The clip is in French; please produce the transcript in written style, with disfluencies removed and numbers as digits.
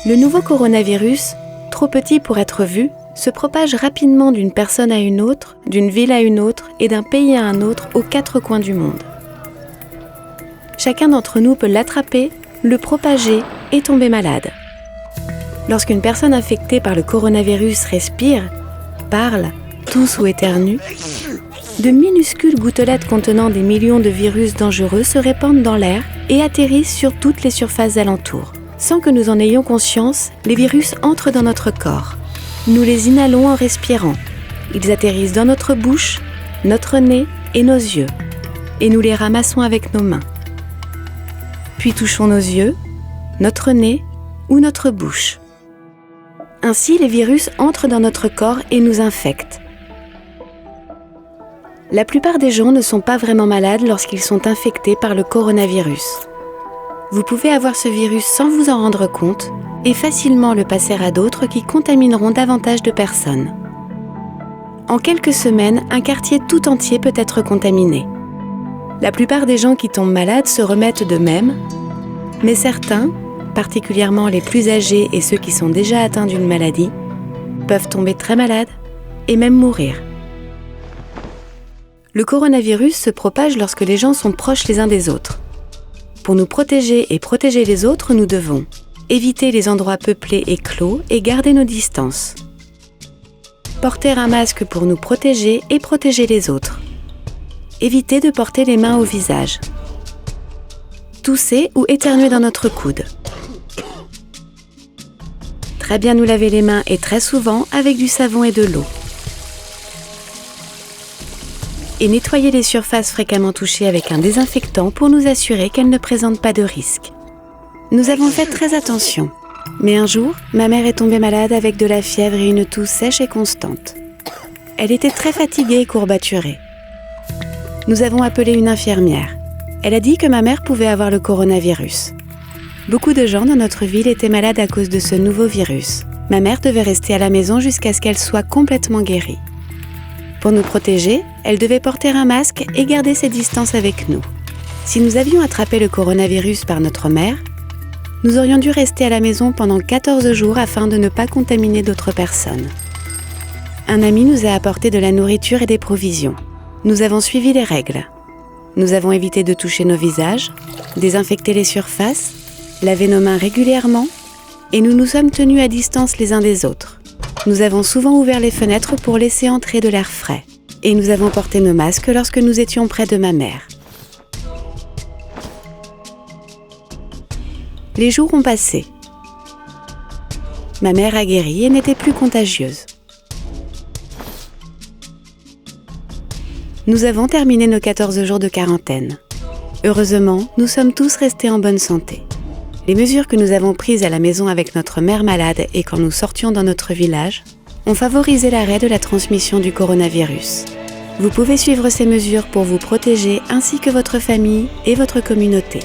Le nouveau coronavirus, trop petit pour être vu, se propage rapidement d'une personne à une autre, d'une ville à une autre et d'un pays à un autre aux 4 coins du monde. Chacun d'entre nous peut l'attraper, le propager et tomber malade. Lorsqu'une personne infectée par le coronavirus respire, parle, tousse ou éternue, de minuscules gouttelettes contenant des millions de virus dangereux se répandent dans l'air et atterrissent sur toutes les surfaces alentours. Sans que nous en ayons conscience, les virus entrent dans notre corps. Nous les inhalons en respirant. Ils atterrissent dans notre bouche, notre nez et nos yeux. Et nous les ramassons avec nos mains. Puis touchons nos yeux, notre nez ou notre bouche. Ainsi, les virus entrent dans notre corps et nous infectent. La plupart des gens ne sont pas vraiment malades lorsqu'ils sont infectés par le coronavirus. Vous pouvez avoir ce virus sans vous en rendre compte et facilement le passer à d'autres qui contamineront davantage de personnes. En quelques semaines, un quartier tout entier peut être contaminé. La plupart des gens qui tombent malades se remettent d'eux-mêmes, mais certains, particulièrement les plus âgés et ceux qui sont déjà atteints d'une maladie, peuvent tomber très malades et même mourir. Le coronavirus se propage lorsque les gens sont proches les uns des autres. Pour nous protéger et protéger les autres, nous devons éviter les endroits peuplés et clos et garder nos distances. Porter un masque pour nous protéger et protéger les autres. Éviter de porter les mains au visage. Tousser ou éternuer dans notre coude. Très bien nous laver les mains et très souvent avec du savon et de l'eau. Et nettoyer les surfaces fréquemment touchées avec un désinfectant pour nous assurer qu'elles ne présentent pas de risque. Nous avons fait très attention, mais un jour, ma mère est tombée malade avec de la fièvre et une toux sèche et constante. Elle était très fatiguée et courbaturée. Nous avons appelé une infirmière. Elle a dit que ma mère pouvait avoir le coronavirus. Beaucoup de gens dans notre ville étaient malades à cause de ce nouveau virus. Ma mère devait rester à la maison jusqu'à ce qu'elle soit complètement guérie. Pour nous protéger, elle devait porter un masque et garder ses distances avec nous. Si nous avions attrapé le coronavirus par notre mère, nous aurions dû rester à la maison pendant 14 jours afin de ne pas contaminer d'autres personnes. Un ami nous a apporté de la nourriture et des provisions. Nous avons suivi les règles. Nous avons évité de toucher nos visages, désinfecté les surfaces, lavé nos mains régulièrement et nous nous sommes tenus à distance les uns des autres. Nous avons souvent ouvert les fenêtres pour laisser entrer de l'air frais. Et nous avons porté nos masques lorsque nous étions près de ma mère. Les jours ont passé. Ma mère a guéri et n'était plus contagieuse. Nous avons terminé nos 14 jours de quarantaine. Heureusement, nous sommes tous restés en bonne santé. Les mesures que nous avons prises à la maison avec notre mère malade et quand nous sortions dans notre village ont favorisé l'arrêt de la transmission du coronavirus. Vous pouvez suivre ces mesures pour vous protéger ainsi que votre famille et votre communauté.